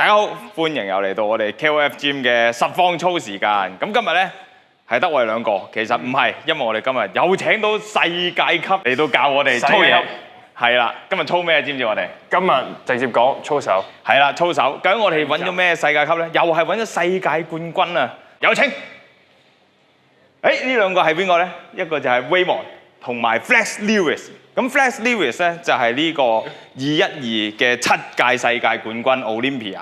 大家好，歡迎又嚟到我哋 KOF Gym 嘅實況操時間。咁今日咧係得我哋兩個，其實唔係，因為我哋今日有請到世界級嚟到教我哋操嘢。係啦，今日操咩知唔知我哋？今日直接講操手。係啦，操手。究竟我哋揾咗咩世界級咧？又係揾咗世界冠軍啊！有請。呢兩個係邊個咧？一個就係 Raymond 同埋 Flex Lewis。咁 Flex Lewis 咧就係呢個212嘅7屆世界冠軍 Olympia，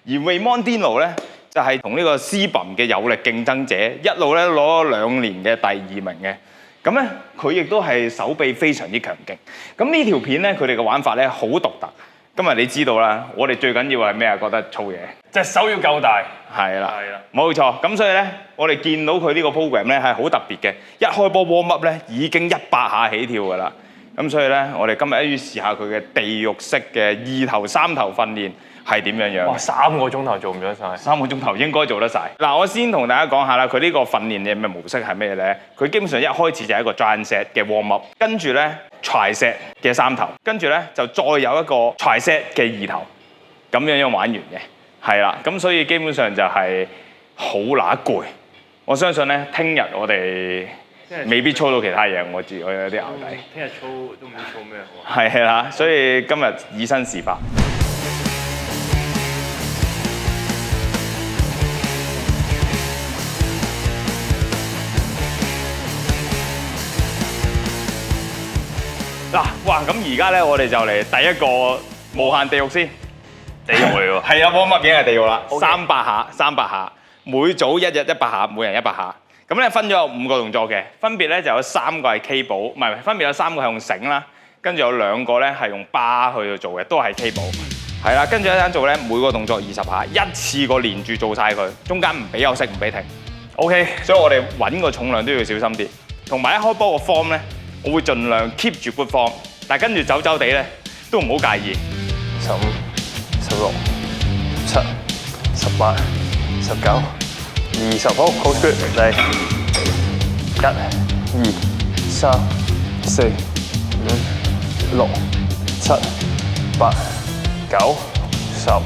而 Raymond Dino 咧就係同呢個 CBUM 嘅有力競爭者，一路咧攞咗2年嘅第2名嘅。咁咧佢亦都係手臂非常之強勁。咁呢條片咧佢哋嘅玩法咧好獨特。今日你知道啦，我哋最緊要係咩啊？覺得操嘢，隻手要夠大。係啦，冇錯。咁所以咧，我哋見到佢呢個 program 咧係好特別嘅。一開波 warm up 咧已經100下起跳㗎啦。咁所以咧，我哋今日一於試下佢嘅地獄式嘅2頭3頭訓練係點樣樣。哇！3個鐘頭做唔咗晒。3個鐘頭應該做得晒。嗱，我先同大家講下啦，佢呢個訓練嘅模式係咩咧？佢基本上一開始就係一個 giant set 嘅 warm up， 跟住咧 tricep 嘅3頭，跟住咧就再有一個 tricep 嘅2頭，咁樣玩完嘅。係啦，咁所以基本上就係好乸攰。我相信咧，聽日我哋未必操到其他嘢，我有啲淆底。聽日操都唔知操咩好。係啦，所以今日以身試法。嗱，哇！咁而家咧，我哋就嚟第一個無限地獄先。地獄嚟喎。係啊，warm up 已經係地獄啦。300下，300下，每組一日100下，每人100下。咁咧分咗有5個動作嘅，分別咧就有3個係 K 寶，唔係，分別有3個係用繩啦，跟住有2個咧係用巴去做嘅，都係 K 寶。係啦，跟住一陣做咧，每個動作20下，一次過連住做晒佢，中間唔俾休息，唔俾停。OK， 所以我哋揾個重量都要小心啲，同埋一開波個 form 咧，我會盡量 keep 住 good form， 但係跟住走走地咧都唔好介意。15、16、17、18、19、20，好 good， 嚟1、2、3、4、5、6、7、8、9、10、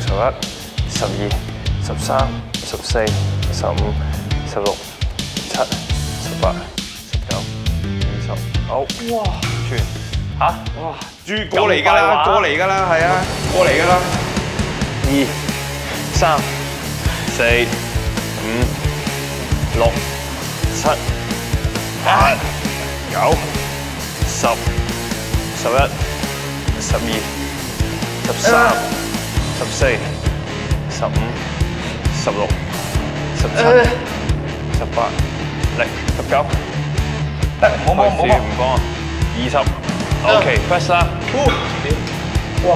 11、12、13、14、15、16、17、18、19、20，好，哇，全嚇，哇，過嚟㗎啦，過嚟㗎啦，係啊，過嚟㗎啦。2、3、4、5、6、7、8、9、10、11、12、13、14、15、16、17、18、嚟19，唔好20。OK，press 啦。哇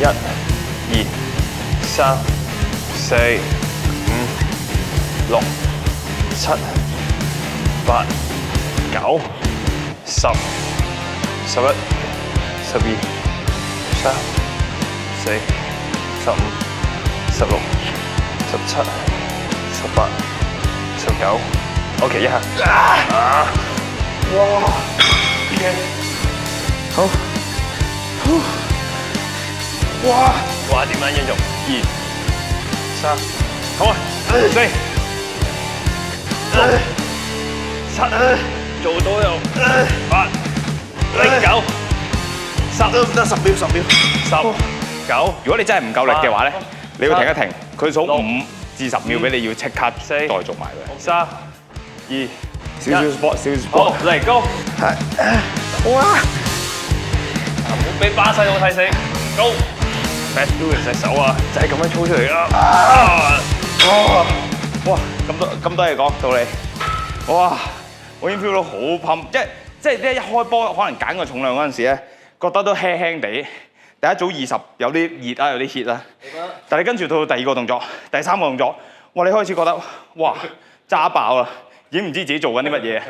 ！1、2、3、4、5、6、7、8、9、10、11、12、13、14、15、16、17、18、19。OK， 一下。哇 ！OK， 好。哇！點樣應用？2、3，好啊！4、6、7，做到又8、9、10，得10秒。10、9。如果你真係唔夠力嘅話咧，你要停一停，佢數5至10秒俾你，要即刻再做埋佢。3、2。少少 sport， 嚟 go！ 哇！唔好俾巴西佬睇死 ，go！ Flex Lewis 隻手啊，就係咁樣操出嚟啦！哇！咁多嘢講到你，哇！我已經 feel 到好噴，即係一開波可能揀個重量嗰陣時咧，覺得都輕輕地。第一組20有啲熱啊，有啲 hit 啦。但係跟住到第2個動作、第3個動作，哇！你開始覺得哇揸爆啦！已經唔知自己做緊啲乜嘢。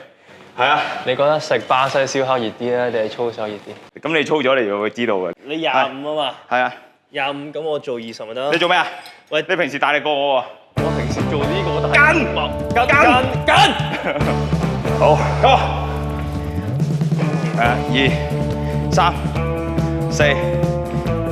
係啊，你覺得食巴西燒烤熱啲咧，定係操手熱啲？咁你操咗你就會知道嘅。你25啊嘛？係啊。25咁我做20咪得。你做咩啊？喂，你平時大力過我喎。我平時做呢個都係跟。好，go。2、3、4、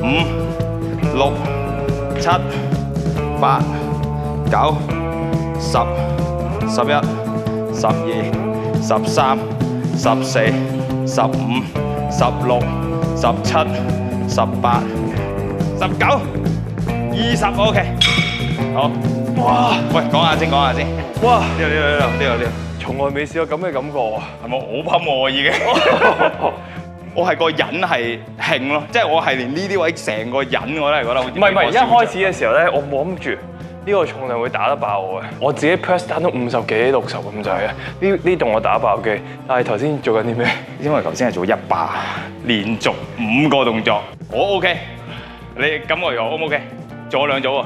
5、5、6、7、8、9、10、11、12、13、14、15、16、17、18、19、20 OK。好，哇！喂，講下先。哇！呢度，從來未試過咁嘅感覺喎。係咪好噴我已經？我係個人係興咯，即係我係連呢啲位成個人我都係覺得好似唔係，一開始嘅時候咧，我冇諗住呢個重量會打得爆我嘅。我自己 press 單都50幾、60咁滯嘅。呢動我打爆嘅，但係頭先做緊啲咩？因為頭先係做100，連續5個動作，我 OK。你感覺如何 O 唔 OK？做咗2組喎。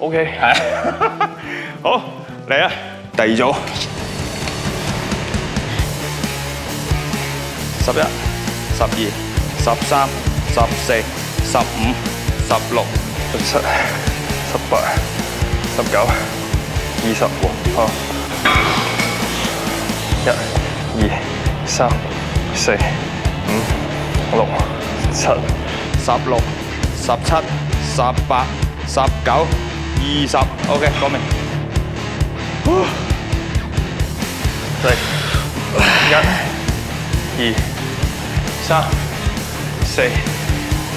OK，係。好，嚟啊！第2組。11、12、13、14、15、16、17、18、19、20喎。好，1、2、3、4、5、6、7、16、17、18、19、20 OK， 講明。嚟1、2、3、4、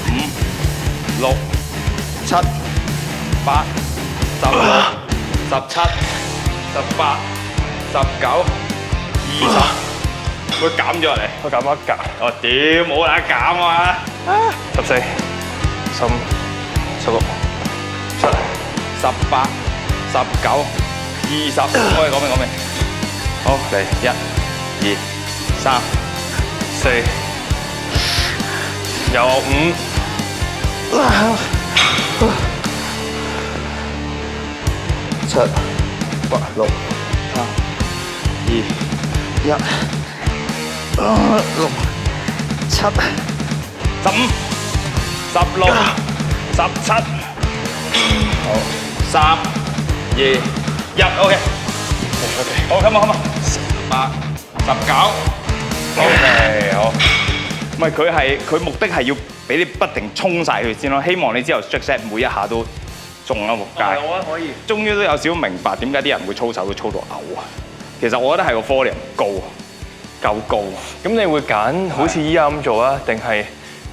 5、6、7、8、16、17、18、19、20，會減咗嚟。我減一格。我屌冇得減啊14、15、16、17、 18、19、20，OK， 講明。好，嚟1、2、3、4，有5、7、8、6、3、2、1、6、7、15、16、17，好，3、2、1 OK， 好，come on， 18、19 OK， 好。唔係佢目的係要俾你不停衝晒佢先咯，希望你之後 stretch set 每一下都中啦，仆街。我覺得可以。終於都有少少明白點解啲人會操手會操到嘔啊！其實我覺得係個 volume 高，夠高。咁你會揀好似依家咁做啊，定係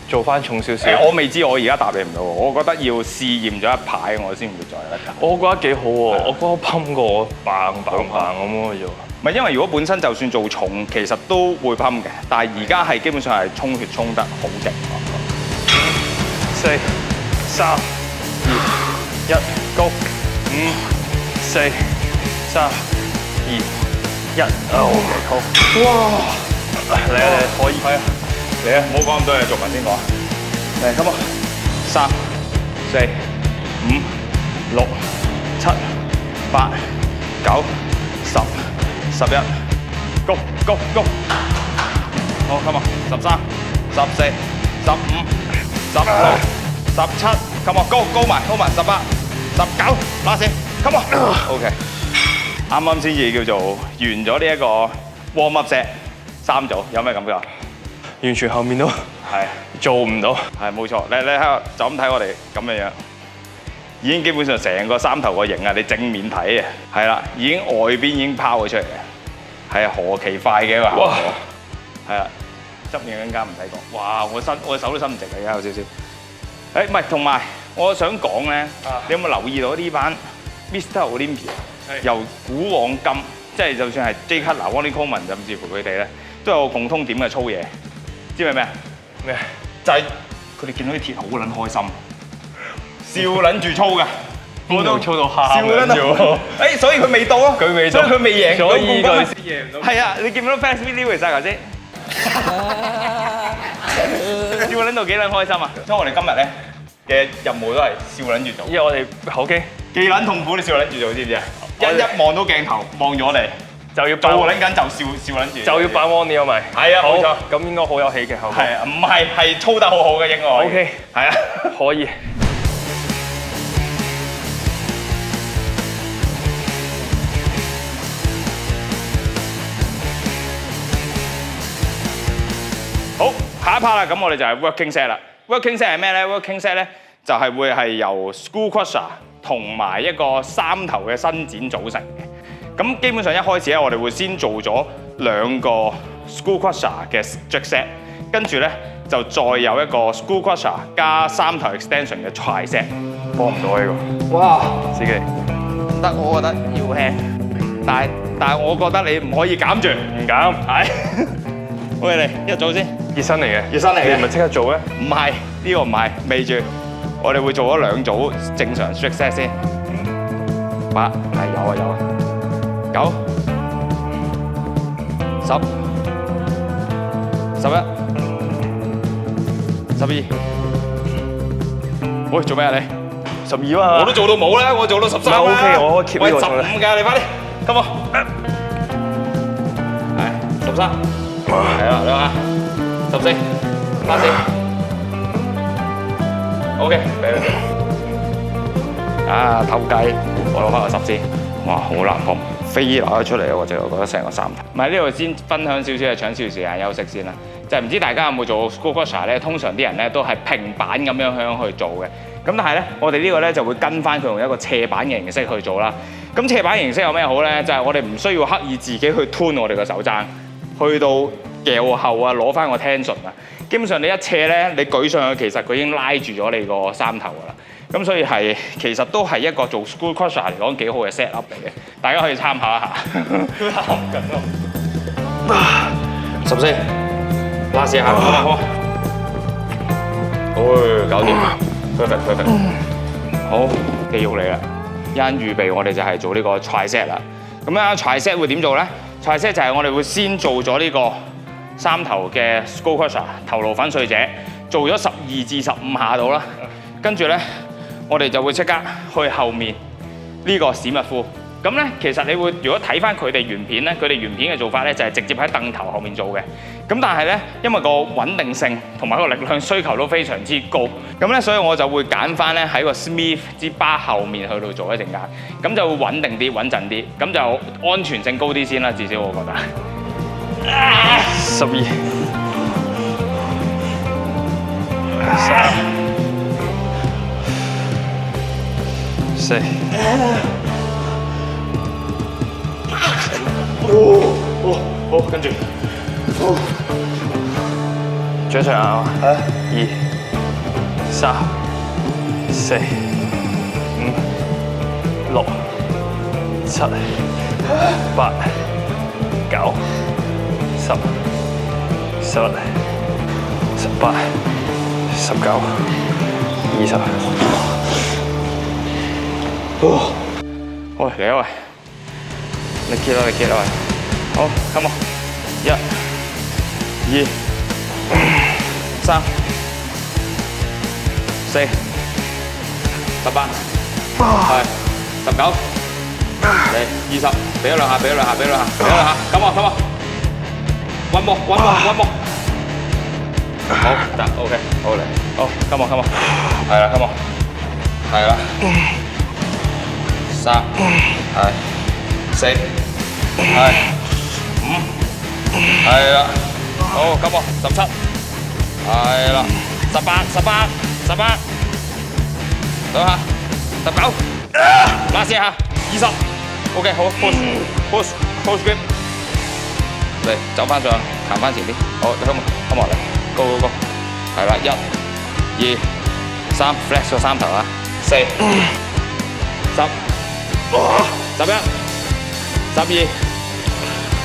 做翻重少少？我未知，我而家答你唔到喎。我覺得要試驗咗一排，我先會再有得揀。我覺得幾好喎，我覺得噴過我砰咁嘅啫。唔係因為如果本身就算做重，其實都會噴嘅，但係而家係基本上係衝血衝得好勁。 4、3、2、1，Go！ 5、4、3、2、1，OK， 好。哇！嚟啊，可以。係啊，嚟啊，唔好講咁多嘢，做埋先講。嚟，come on， 3、4、5、6、7、8、9、10、11 ，Go Go Go！ 好，come on， 13、14、15、16、17 ，come on Go 埋 ，hold 埋18、19，拉線 ，come on，OK。啱啱先至叫做完咗呢一個 warm up set 3組，有咩感覺啊？完全後面都係做唔到。係冇錯，你喺度就咁睇我哋咁嘅樣，已經基本上成個三頭個型啊！你正面睇啊，係啦，已經外邊已經拋咗出嚟嘅，係何其快嘅一個效果，係啦，側面更加唔使講，哇！我手都伸唔直啊，而家有少少。誒唔係，同埋我想講咧，你有冇留意到呢班 Mr. Olympia 由古往今，即係就算係 Jay Cutler、Ronnie Coleman 甚至乎佢哋咧，都有個共通點嘅操嘢，知唔知咩啊？咩？就係佢哋見到啲鐵好撚開心，笑撚住操㗎，邊度操到喊笑撚到，誒所以佢未到咯，佢未到所以佢未贏到所以冠軍佢先贏唔到。係啊，你見唔到 Fast Lewis 啊頭先？笑撚到幾撚開心啊！所以我哋今日咧嘅任務都係笑撚住做，因為我哋口經幾撚痛苦你笑撚住做，知唔知啊？一望到鏡頭望咗我哋，就要做撚緊就笑撚住，就要扮 Ronnie 啊咪。係啊冇錯，咁應該好有戲劇效果。係啊，唔係操得好好嘅應該。OK，係啊。可以。好，下一 part 啦，咁我哋就係 working set 啦。Working set 係咩咧 ？Working set 咧就係會係由 School Crusher 同埋一個三頭嘅伸展組成嘅。咁基本上一開始咧，我哋會先做咗2個 School Crusher 嘅 strict set， 跟住咧就再有一個 School Crusher 加三頭 extension 嘅 try set。幫唔到呢個。哇！司機，唔得，我覺得要輕，但係我覺得你唔可以減住，唔減。係。喂，嚟一早先，熱身嚟嘅。熱身嚟嘅你唔係即刻做咩？唔係呢個唔係，未住，我哋會做咗2組正常 strict set 先。8係有啊，9、10、11、12。喂，做咩啊你12啊！我都做到冇啦，我做到13啦。唔係 OK，我可以 keep 喂，呢個重量15㗎，你快啲，come on。係13，係啦，2下，14、34。OK，嚟啦。啊，頭計，我攞翻個10先。哇，好難碰，飛拿咗出嚟啊！我就覺得成個三頭。唔係呢度先分享少少，搶少少時間休息先啦。就係唔知大家有冇做 School Crusher 咧？通常啲人咧都係平板咁樣去做嘅。咁但係咧，我哋呢個咧就會跟翻佢用一個斜板嘅形式去做啦。咁斜板形式有咩好咧？就係我哋唔需要刻意自己去 tune 我哋個手踭，去到腳後啊，攞翻個 tension 啊。基本上你一斜咧，你舉上去，其實佢已經拉住咗你個三頭噶啦。咁所以係其實都係一個做 School Crusher 嚟講幾好嘅 set up 嚟嘅，大家可以參考一下。喊緊咯！14，拉試下，好。搞掂 ，perfect。好，肌肉嚟啦，一陣預備我哋就係做呢個 try set 啦。咁樣 try set 會點做咧 ？try set 就係我哋會先做咗呢個三頭嘅 School Crusher 頭顱粉碎者，做咗12至15下到啦。跟住咧，我哋就會即刻去後面呢個史密夫。咁咧，其實你會如果睇翻佢哋原片咧，佢哋原片嘅做法咧就係直接喺凳頭後面做嘅。咁但係咧，因為個穩定性同埋個力量需求都非常之高，咁咧所以我就會揀翻咧喺個 Smith 支巴後面去到做一陣間，咁就會穩定啲、穩陣啲，咁就安全性高啲先啦，至少我覺得。12、13、4。好，跟住。最長啊！2、3、4、5、6、7、8、9、10、11、18、19、20。喂，嚟啊喂！你企啦喂！好 ，come on， 1、2、3、4、18，係19，嚟20，俾咗兩下，come on，one more，好得 ，OK， 好嚟，好 ，come on， 係啦 ，come on， 係啦，3，係4，係5，係啦，好 ，come on， 17，係啦，18，兩下，19，拉試下，20。OK， 好 ，push grip， 嚟走翻上，行翻前啲，好 ，come on 嚟 ，go， 係啦，1、2、3 ，flex 個三頭啊，4、10、11、12、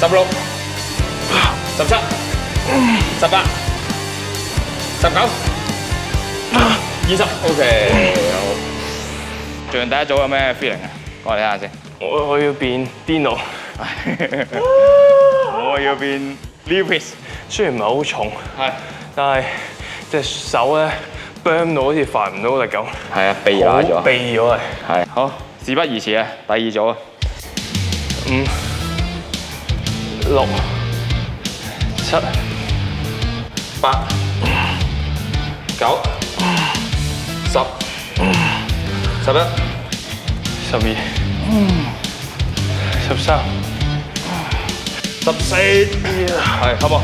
16、17、18、19、20 ，OK， 好。做完第一組有咩 feeling 啊？講嚟聽下先。我要變邊爐，我要變 Lewis， 雖然唔係好重，係，但係隻手咧 burn 到好似發唔到力咁。係啊，避咗，避咗係。係，好，事不宜遲啊，第二組啊，5、6、7、8、9、10、11、12、13、14，係，come on，15，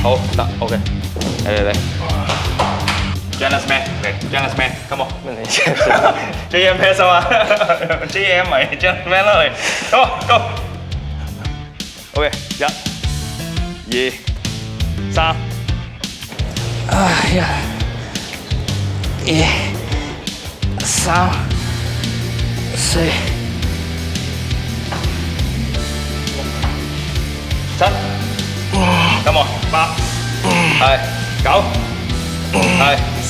好得 ，OK，嚟，Janice Man，嚟 Janice Man，come on，咩嚟 JM pass 啊嘛，JM 咪 Janice Man 咯嚟，go， OK， 1、2、3，1、2、3、4、7，come on， 8，係9，係10、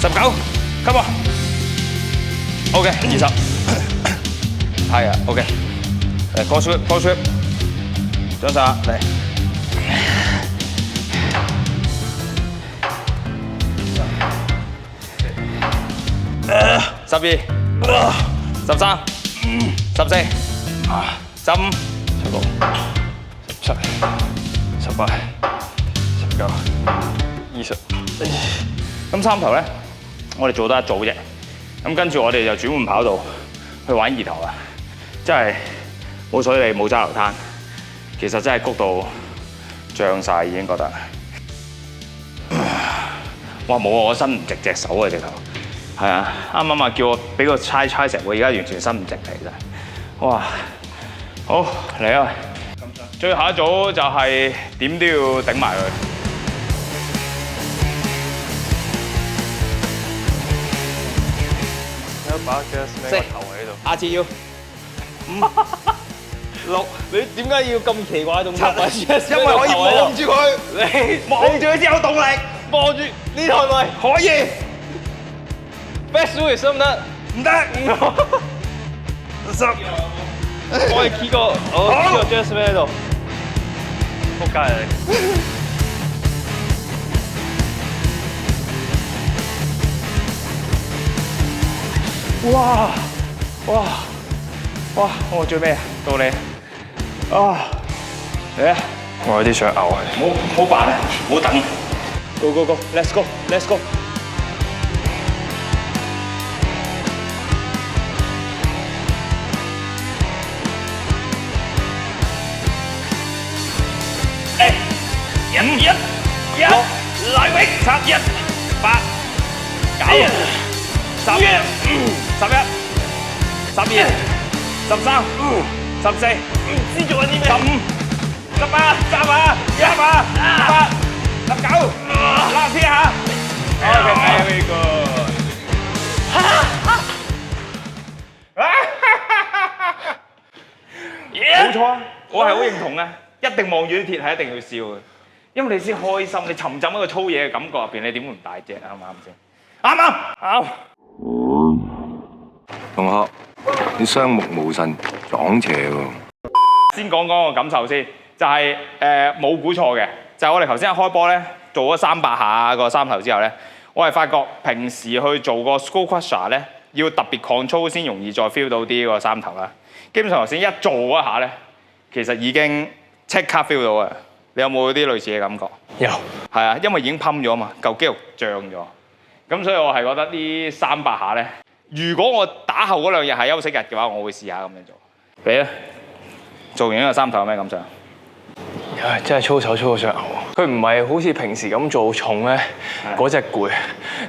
19，come on，OK， 20，係啊 ，OK， 嚟 go sweep， 掌手嚟。12、13、14、15、16、17、18、19、20。咁三頭咧，我哋做得一組啫。咁跟住我哋就轉換跑道去玩二頭啦。真係冇水利冇揸流灘，其實真係谷到脹晒，已經覺得。哇！冇啊，我伸唔直隻手啊，直頭。係啊，啱啱啊叫我俾個猜石，我而家完全伸唔直嚟真係。哇！好嚟啊！最後一組就係點都要頂埋佢。有一把 Jasmine 個頭喺度。下次要5、6，你點解要咁奇怪動作？因為我要望住佢，你望住佢先有動力。望住呢台咪可以， Flex Lewis 得唔得？唔得。10，我係 key 個，我 key 個 Jasmine 喺度。仆街啊你！哇！我最尾啊，到你啊！嚟啊！我有啲想嘔啊！唔好扮啊，唔好等。Go let's go。5、1、來榮7、1、8、9、10、11、12、13、14，唔知做緊啲咩？15、18、30、18、19，拉先下。OK，very good。冇錯啊，我係好認同啊，一定望住啲鐵係一定要笑嘅，因為你先開心。你沉浸喺個粗嘢嘅感覺入邊，你點會唔大隻啊？啱唔啱先？啱。同學，你雙目無神，撞邪喎！先講個感受先，就係冇估錯嘅，就係我哋頭先一開波咧，做咗300下個三頭之後咧，我係發覺平時去做個 skull crusher 咧，要特別 control 先容易再 feel 到啲個三頭啦。基本上頭先一做一下咧，其實已經即刻 feel 到啊！你有冇啲類似嘅感覺？有。係啊，因為已經噴咗嘛，嚿肌肉脹咗。咁所以我係覺得呢300下咧，如果我打後嗰2日係休息日嘅話，我會試下咁樣做。俾啦，做完呢個三頭有咩感想？真係粗手粗到想嘔。佢唔係好似平時咁做重咧，嗰隻攰，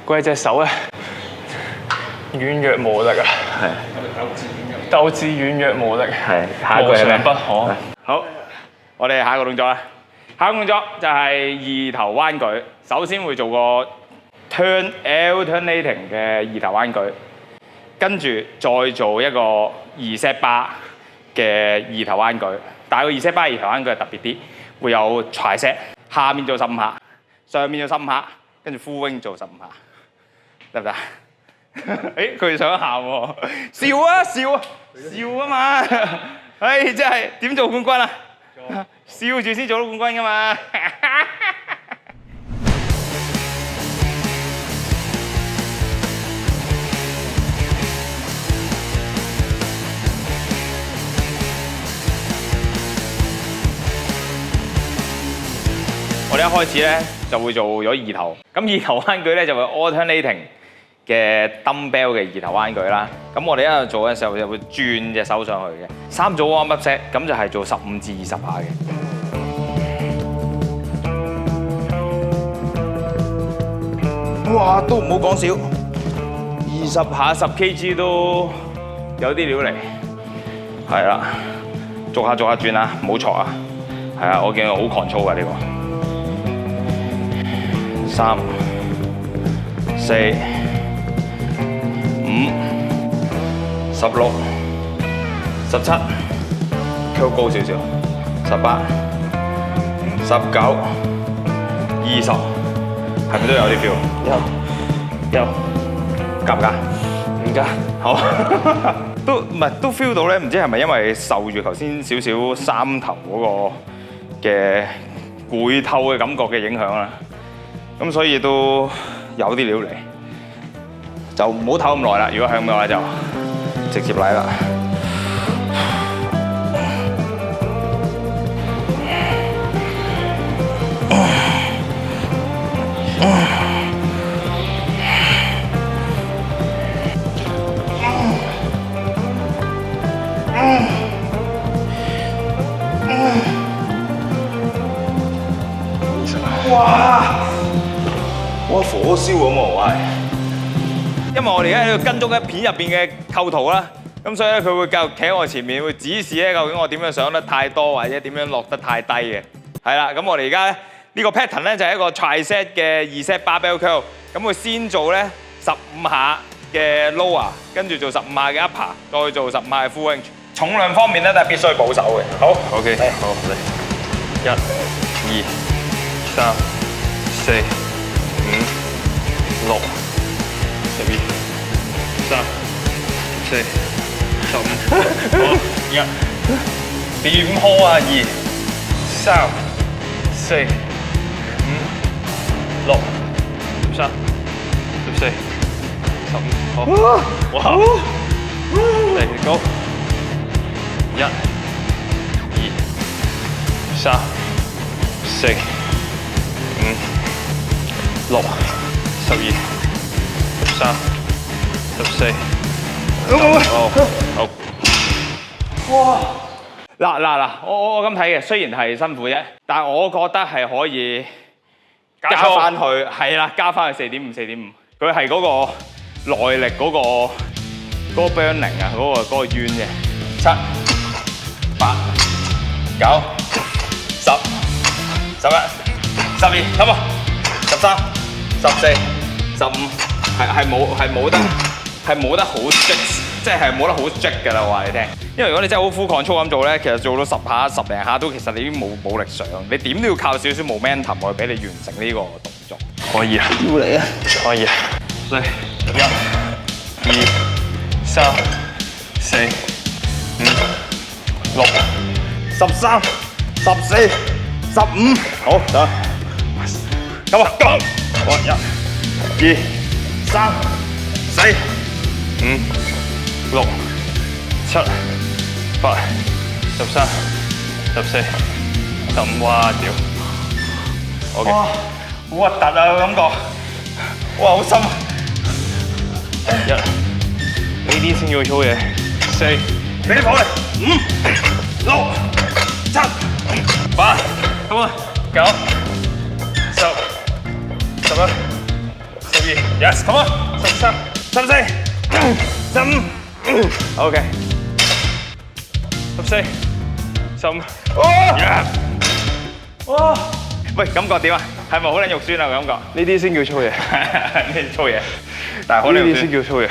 嗰隻手咧軟弱無力啊。係。鬥志軟弱無力。係。下一個係咩？不可。好，我哋下一個動作啦。下一個動作就係二頭彎舉。首先會做個 alternating 嘅二頭彎舉，跟住再做一個2 set bar 嘅二頭彎舉。但係個2 set bar 二頭彎舉係特別啲，會有 tricep，下面做15下，上面做15下，跟住 full wing 做15下，得唔得？誒，佢想喊喎，笑啊嘛！誒，真係點做冠軍啊？笑住先做到冠軍㗎嘛！我哋一開始咧就會做咗二頭，咁二頭彎舉咧就會 alternating 嘅 dumbbell 嘅二頭彎舉啦。咁我哋一路做嘅時候就會轉隻手上去嘅，3組 warm up set，咁就係做15至20下嘅。哇，都唔好講少，20下10 kg 都有啲料嚟，係啦，逐下轉啊，唔好錯啊，係啊，我見到好 control 㗎呢個，3、4、5、16、17，跳高少少，18、19、20。係咪都有啲 feel？ 有，夾唔夾？唔加。好，都 feel 到咧，唔知係咪因為受住頭先少少三頭嗰個嘅攰透嘅感覺嘅影響啦，咁所以都有啲料嚟，就唔好唞咁耐啦。如果係咁嘅話，就直接嚟啦。哇！火燒咁喎，我係，因為我哋而家喺度跟蹤一片入邊嘅構圖啦，咁所以咧佢會繼續企喺我前面，會指示咧究竟我點樣上得太多或者點樣落得太低嘅，係啦，咁我哋而家呢個 pattern 咧就係一個 tricep 嘅2 set barbell curl，咁佢先做咧15下嘅 lower， 跟住做15下嘅 upper， 再做15下嘅 full range。重量方面咧都係必須保守嘅。好 OK， 好嚟，1、2、3、4、5、6、12、3、4、15，好，1，點開啊？2、3、4、5、6、13、14、15，好，哇，嚟高。1、2、3、4、5、6、12、13、14，好，好。哇！嗱，我咁睇嘅，雖然係辛苦啫，但係我覺得係可以加翻去，係啦，加翻去4.5，佢係嗰個耐力嗰個 burning 啊，嗰個冤嘅7、8、9、10、11、12，come on，13、14、15，係冇得好 strict， 即係冇得好 strict 㗎啦，我話你聽。因為如果你真係好 full control 咁做咧，其實做到10下、10零下都其實你已經冇力上，你點都要靠少少 momentum 去俾你完成呢個動作。可以啊，要嚟啊！可以啊。嚟，1、2、3、4、5、6、13、14、15，好得。咁啊，講，好1、2、3、4、5、6、7、8、13、14、15，哇屌！OK，哇，好核突啊個感覺，哇好深。1，呢啲先叫粗嘢。4，俾啲火嚟。5、6、7、8，come on，9、10、11、12 yes，come on， 13、 14、15。OK， 14、15，哇！喂，感覺點啊？係咪好撚肉酸啊？感覺？呢啲先叫粗嘢，呢啲粗嘢，但係好呢啲撚肉酸。先叫粗嘢。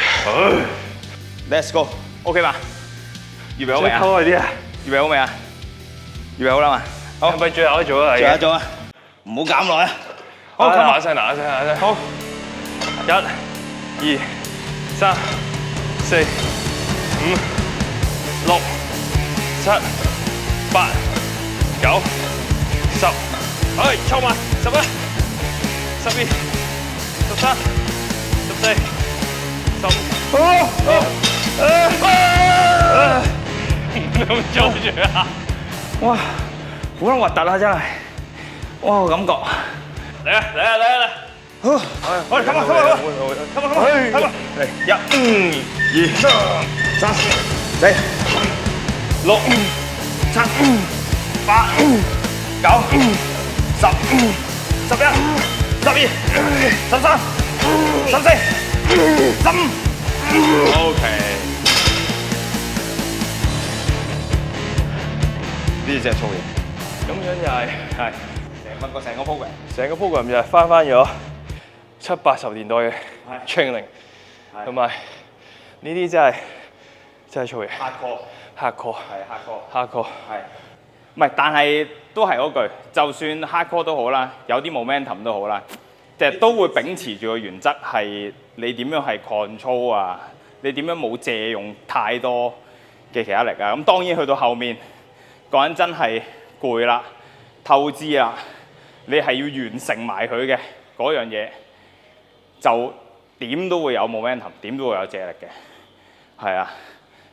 Let's go，OK 嘛？預備好未啊？粗啲啊！預備好未啊？預備好啦嘛？好，係咪最後一組啊？最後一組啊！唔好減耐啊！好，好，拿聲，好，1、2、3、4、5、6、7、8、9、10，哎，湊埋11、12、13、14、15。咁做住啊！哇，好撚核突啊！真係，哇個感覺。嚟啊！好，我哋come on，嚟1、2、3、4、6、7、8、9、10、11、12、13、14、15。OK， 呢隻粗嘢。咁樣就係成個 program。成個 program 就係翻咗70、80年代嘅 training， 同埋呢啲真係粗嘢。hardcore 係，唔係？但係都係嗰句，就算 hardcore 都好啦，有啲 momentum 都好啦，即係都會秉持住個原則係你點樣係 control 啊，你點樣冇借用太多嘅其他力啊。咁當然去到後面，個人真係攰啦、透支啦，你係要完成埋佢嘅嗰樣嘢，就點都會有 momentum， 點都會有借力嘅，係啊。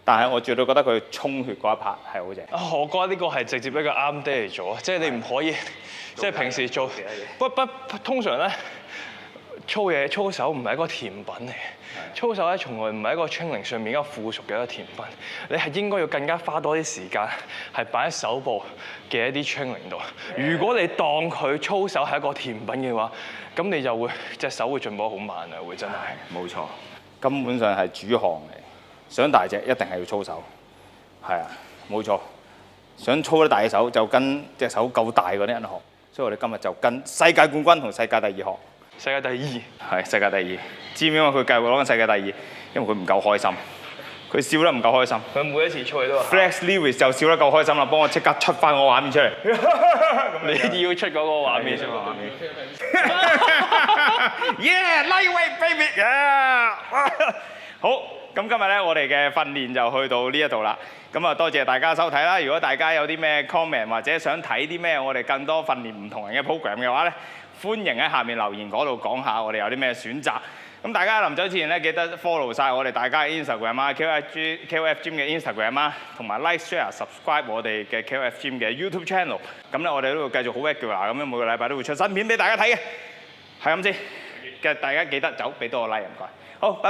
但係我絕對覺得佢充血嗰一 part 係好正。我覺得呢個係直接一個啱爹嚟做啊！即係你唔可以，即係平時做通常咧操手唔係一個甜品嚟嘅，操手咧從來唔係一個 training 上面一個附屬嘅一個甜品，你係應該要更加花多啲時間係擺喺手部嘅一啲 training 度。如果你當佢操手係一個甜品嘅話，咁你就會隻手會進步得好慢啊！會真係。冇錯，根本上係主項嚟。想大隻一定係要操手，係啊，冇錯。想操得大嘅手就跟隻手夠大嗰啲人學，所以我哋今日就跟世界冠軍同世界第二學。世界第二係世界第二，知唔知點解佢繼續攞緊世界第二？因為佢唔夠開心，佢笑得唔夠開心。佢每一次操嘢都話 Flex Lewis 就笑得夠開心啦，幫我即刻出翻個畫面出嚟。你要出嗰個畫面先嘛？Yeah, lightweight baby, yeah 好。咁今日咧，我哋嘅訓練就去到呢一度啦。咁啊，多謝大家收睇啦。如果大家有啲咩 comment 或者想睇啲咩我哋更多訓練唔同人嘅 program 嘅話咧，歡迎喺下面留言嗰度講下我哋有啲咩選擇。咁大家臨走之前咧，記得 follow 晒我哋大家嘅 Instagram 啊 ，KOF Gym 嘅 Instagram 啊，同埋 like、share、subscribe 我哋嘅 KOF Gym 嘅 YouTube channel。咁咧，我哋都會繼續好 regular 咁樣每個禮拜都會出新片俾大家睇嘅。係咁先，大家記得走，俾多個 like 唔該。好，拜拜。